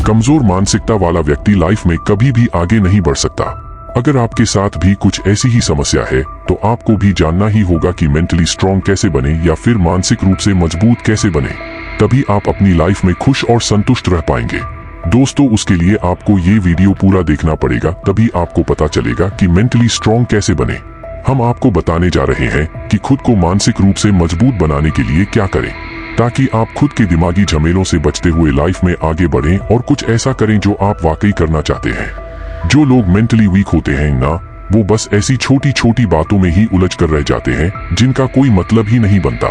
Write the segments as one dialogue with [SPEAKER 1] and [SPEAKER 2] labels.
[SPEAKER 1] कमजोर मानसिकता वाला व्यक्ति लाइफ में कभी भी आगे नहीं बढ़ सकता। अगर आपके साथ भी कुछ ऐसी ही समस्या है तो आपको भी जानना ही होगा कि मेंटली स्ट्रांग कैसे बने या फिर मानसिक रूप से मजबूत कैसे बने। तभी आप अपनी लाइफ में खुश और संतुष्ट रह पाएंगे। दोस्तों, उसके लिए आपको ये वीडियो पूरा देखना पड़ेगा, तभी आपको पता चलेगा कि मेंटली स्ट्रांग कैसे बने। हम आपको बताने जा रहे हैं कि खुद को मानसिक रूप से मजबूत बनाने के लिए क्या करें, ताकि आप खुद के दिमागी झमेलों से बचते हुए लाइफ में आगे बढ़ें और कुछ ऐसा करें जो आप वाकई करना चाहते हैं। जो लोग मेंटली वीक होते हैं ना, वो बस ऐसी छोटी छोटी बातों में ही उलझ कर रह जाते हैं जिनका कोई मतलब ही नहीं बनता।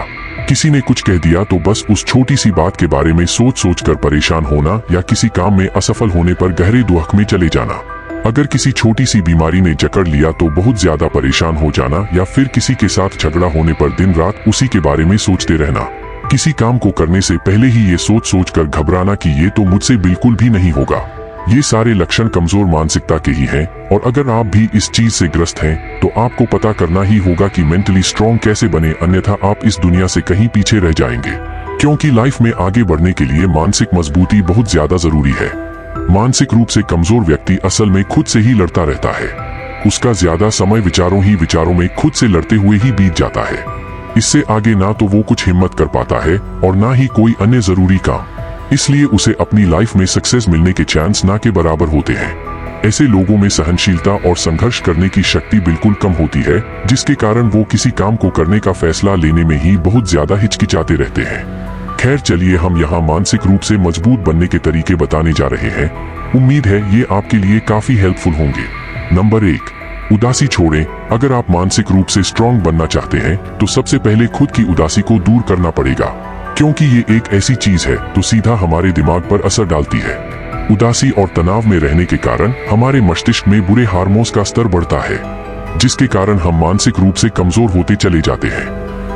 [SPEAKER 1] किसी ने कुछ कह दिया तो बस उस छोटी सी बात के बारे में सोच सोच कर परेशान होना, या किसी काम में असफल होने पर गहरे दुख में चले जाना। अगर किसी छोटी सी बीमारी ने जकड़ लिया तो बहुत ज्यादा परेशान हो जाना, या फिर किसी के साथ झगड़ा होने पर दिन रात उसी के बारे में सोचते रहना। किसी काम को करने से पहले ही ये सोच सोच कर घबराना कि ये तो मुझसे बिल्कुल भी नहीं होगा। ये सारे लक्षण कमजोर मानसिकता के ही हैं, और अगर आप भी इस चीज से ग्रस्त हैं तो आपको पता करना ही होगा कि मेंटली स्ट्रांग कैसे बने, अन्यथा आप इस दुनिया से कहीं पीछे रह जाएंगे। क्योंकि लाइफ में आगे बढ़ने के लिए मानसिक मजबूती बहुत ज्यादा जरूरी है। मानसिक रूप से कमजोर व्यक्ति असल में खुद से ही लड़ता रहता है। उसका ज्यादा समय विचारों में खुद से लड़ते हुए ही बीत जाता है। इससे आगे ना तो वो कुछ हिम्मत कर पाता है और ना ही कोई अन्य जरूरी काम। इसलिए उसे अपनी लाइफ में सक्सेस मिलने के चांस ना के बराबर होते हैं। ऐसे लोगों में सहनशीलता और संघर्ष करने की शक्ति बिल्कुल कम होती है, जिसके कारण वो किसी काम को करने का फैसला लेने में ही बहुत ज्यादा हिचकिचाते रहते हैं। खैर, चलिए हम यहाँ मानसिक रूप से मजबूत बनने के तरीके बताने जा रहे हैं। उम्मीद है ये आपके लिए काफी हेल्पफुल होंगे। नंबर 1, उदासी छोड़ें। अगर आप मानसिक रूप से स्ट्रांग बनना चाहते हैं तो सबसे पहले खुद की उदासी को दूर करना पड़ेगा, क्योंकि ये एक ऐसी चीज है तो सीधा हमारे दिमाग पर असर डालती है। उदासी और तनाव में रहने के कारण हमारे मस्तिष्क में बुरे हार्मोन्स का स्तर बढ़ता है, जिसके कारण हम मानसिक रूप से कमजोर होते चले जाते हैं।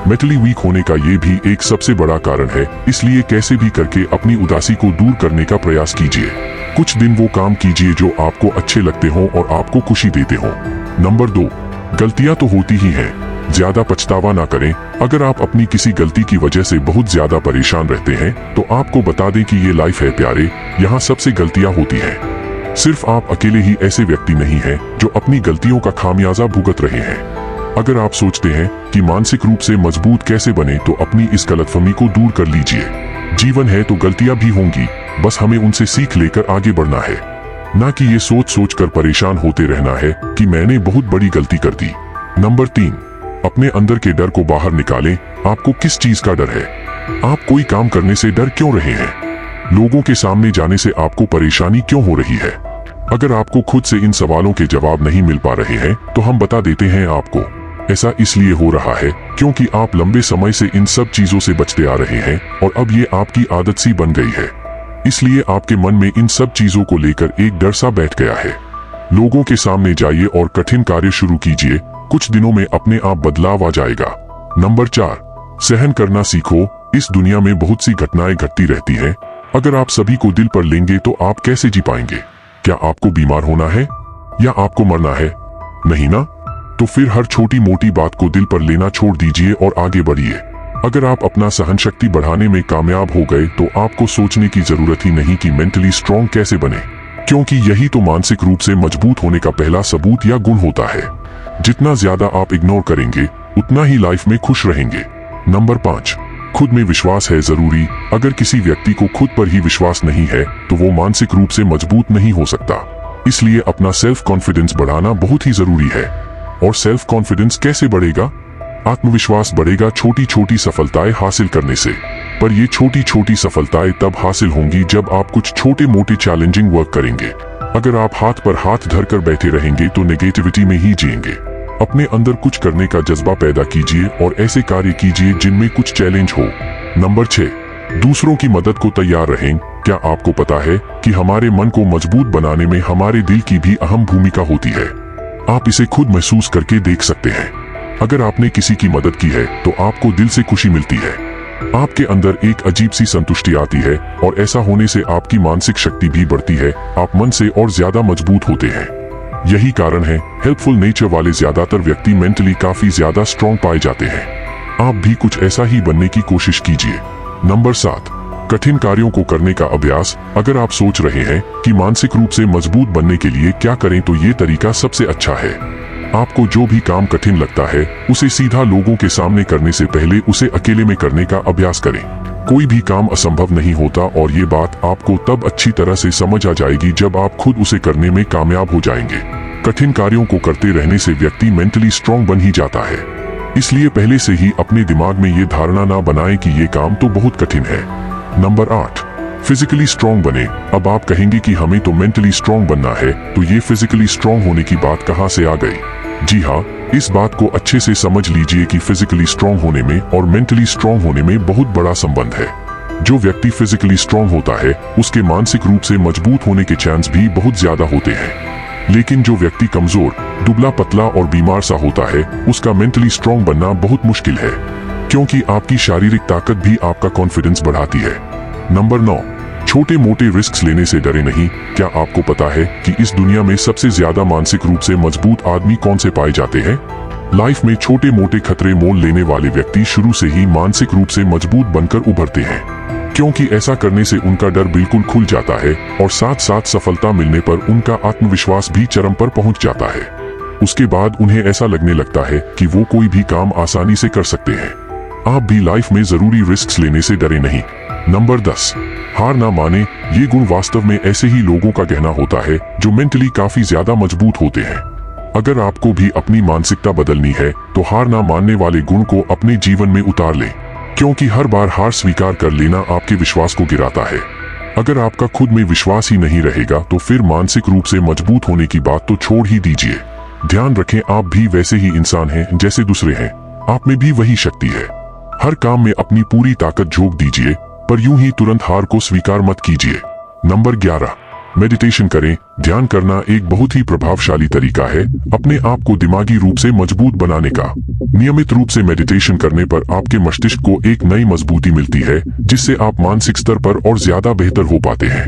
[SPEAKER 1] मेंटली वीक होने का ये भी एक सबसे बड़ा कारण है, इसलिए कैसे भी करके अपनी उदासी को दूर करने का प्रयास कीजिए। कुछ दिन वो काम कीजिए जो आपको अच्छे लगते हो और आपको खुशी देते हो। नंबर 2, गलतियां तो होती ही हैं, ज्यादा पछतावा ना करें। अगर आप अपनी किसी गलती की वजह से बहुत ज्यादा परेशान रहते हैं तो आपको बता दें कि ये लाइफ है प्यारे, यहाँ सबसे गलतियां होती हैं। सिर्फ आप अकेले ही ऐसे व्यक्ति नहीं हैं जो अपनी गलतियों का खामियाजा भुगत रहे हैं। अगर आप सोचते हैं कि मानसिक रूप से मजबूत कैसे बने तो अपनी इस गलतफहमी को दूर कर लीजिए। जीवन है तो गलतियां भी होंगी, बस हमें उनसे सीख लेकर आगे बढ़ना है, ना कि ये सोच सोच कर परेशान होते रहना है कि मैंने बहुत बड़ी गलती कर दी। नंबर 3, अपने अंदर के डर को बाहर निकालें। आपको किस चीज का डर है? आप कोई काम करने से डर क्यों रहे हैं? लोगों के सामने जाने से आपको परेशानी क्यों हो रही है? अगर आपको खुद से इन सवालों के जवाब नहीं मिल पा रहे हैं तो हम बता देते हैं आपको। ऐसा इसलिए हो रहा है क्योंकि आप लंबे समय से इन सब चीजों से बचते आ रहे हैं और अब ये आपकी आदत सी बन गई है। इसलिए आपके मन में इन सब चीजों को लेकर एक डर सा बैठ गया है। लोगों के सामने जाइए और कठिन कार्य शुरू कीजिए, कुछ दिनों में अपने आप बदलाव आ जाएगा। नंबर 4, सहन करना सीखो। इस दुनिया में बहुत सी घटनाएं घटती रहती हैं। अगर आप सभी को दिल पर लेंगे तो आप कैसे जी पाएंगे? क्या आपको बीमार होना है या आपको मरना है? नहीं ना? तो फिर हर छोटी मोटी बात को दिल पर लेना छोड़ दीजिए और आगे बढ़िए। अगर आप अपना सहन शक्ति बढ़ाने में कामयाब हो गए तो आपको सोचने की जरूरत ही नहीं कि मेंटली स्ट्रांग कैसे बने, क्योंकि यही तो मानसिक रूप से मजबूत होने का पहला सबूत या गुण होता है। जितना ज्यादा आप इग्नोर करेंगे उतना ही लाइफ में खुश रहेंगे। नंबर 5, खुद में विश्वास है जरूरी। अगर किसी व्यक्ति को खुद पर ही विश्वास नहीं है तो वो मानसिक रूप से मजबूत नहीं हो सकता। इसलिए अपना सेल्फ कॉन्फिडेंस बढ़ाना बहुत ही जरूरी है। और सेल्फ कॉन्फिडेंस कैसे बढ़ेगा? आत्मविश्वास बढ़ेगा छोटी छोटी सफलताएं हासिल करने से। पर ये छोटी छोटी सफलताएं तब हासिल होंगी जब आप कुछ छोटे मोटे चैलेंजिंग वर्क करेंगे। अगर आप हाथ पर हाथ धरकर बैठे रहेंगे तो नेगेटिविटी में ही जिएंगे। अपने अंदर कुछ करने का जज्बा पैदा कीजिए और ऐसे कार्य कीजिए जिनमें कुछ चैलेंज हो। नंबर 6, दूसरों की मदद को तैयार रहें। क्या आपको पता है कि हमारे मन को मजबूत बनाने में हमारे दिल की भी अहम भूमिका होती है? आप इसे खुद महसूस करके देख सकते हैं। अगर आपने किसी की मदद की है तो आपको दिल से खुशी मिलती है। आपके अंदर एक अजीब सी संतुष्टि आती है और ऐसा होने से आपकी मानसिक शक्ति भी बढ़ती है। आप मन से और ज्यादा मजबूत होते हैं। यही कारण है हेल्पफुल नेचर वाले ज्यादातर व्यक्ति मेंटली काफी ज्यादा स्ट्रांग पाए जाते हैं। आप भी कुछ ऐसा ही बनने की कोशिश कीजिए। नंबर 7, कठिन कार्यों को करने का अभ्यास। अगर आप सोच रहे हैं कि मानसिक रूप से मजबूत बनने के लिए क्या करें, तो ये तरीका सबसे अच्छा है। आपको जो भी काम कठिन लगता है उसे सीधा लोगों के सामने करने से पहले उसे अकेले में करने का अभ्यास करें। कोई भी काम असंभव नहीं होता और ये बात आपको तब अच्छी तरह से समझ आ जाएगी जब आप खुद उसे करने में कामयाब हो जाएंगे। कठिन कार्यों को करते रहने से व्यक्ति मेंटली स्ट्रांग बन ही जाता है। इसलिए पहले से ही अपने दिमाग में ये धारणा ना बनाएं कि ये काम तो बहुत कठिन है। नंबर 8, फिजिकली स्ट्रांग बने। अब आप कहेंगे कि हमें तो मेंटली स्ट्रांग बनना है, तो ये फिजिकली स्ट्रांग होने की बात कहाँ से आ गई? जी हाँ, इस बात को अच्छे से समझ लीजिए कि फिजिकली स्ट्रांग होने में और मेंटली स्ट्रांग होने में बहुत बड़ा संबंध है। जो व्यक्ति फिजिकली स्ट्रांग होता है उसके मानसिक रूप से मजबूत होने के चांस भी बहुत ज्यादा होते हैं। लेकिन जो व्यक्ति कमजोर, दुबला पतला और बीमार सा होता है उसका मेंटली स्ट्रांग बनना बहुत मुश्किल है, क्योंकि आपकी शारीरिक ताकत भी आपका कॉन्फिडेंस बढ़ाती है। नंबर 9, छोटे मोटे रिस्क लेने से डरे नहीं। क्या आपको पता है कि इस दुनिया में सबसे ज्यादा मानसिक रूप से मजबूत आदमी कौन से पाए जाते हैं? लाइफ में छोटे मोटे खतरे मोल लेने वाले व्यक्ति शुरू से ही मानसिक रूप से मजबूत बनकर उभरते हैं, क्योंकि ऐसा करने से उनका डर बिल्कुल खुल जाता है और साथ साथ सफलता मिलने पर उनका आत्मविश्वास भी चरम पर पहुंच जाता है। उसके बाद उन्हें ऐसा लगने लगता है कि वो कोई भी काम आसानी से कर सकते हैं। आप भी लाइफ में जरूरी रिस्क लेने से डरे नहीं। नंबर 10, हार ना माने। ये गुण वास्तव में ऐसे ही लोगों का कहना होता है जो मेंटली काफी ज्यादा मजबूत होते हैं। अगर आपको भी अपनी मानसिकता बदलनी है तो हार ना मानने वाले गुण को अपने जीवन में उतार लें, क्योंकि हर बार हार स्वीकार कर लेना आपके विश्वास को गिराता है। अगर आपका खुद में विश्वास ही नहीं रहेगा तो फिर मानसिक रूप से मजबूत होने की बात तो छोड़ ही दीजिए। ध्यान रखें, आप भी वैसे ही इंसान हैं जैसे दूसरे हैं। आप में भी वही शक्ति है। हर काम में अपनी पूरी ताकत झोंक दीजिए, पर यूं ही तुरंत हार को स्वीकार मत कीजिए। नंबर 11, मेडिटेशन करें। ध्यान करना एक बहुत ही प्रभावशाली तरीका है अपने आप को दिमागी रूप से मजबूत बनाने का। नियमित रूप से मेडिटेशन करने पर आपके मस्तिष्क को एक नई मजबूती मिलती है, जिससे आप मानसिक स्तर पर और ज्यादा बेहतर हो पाते हैं।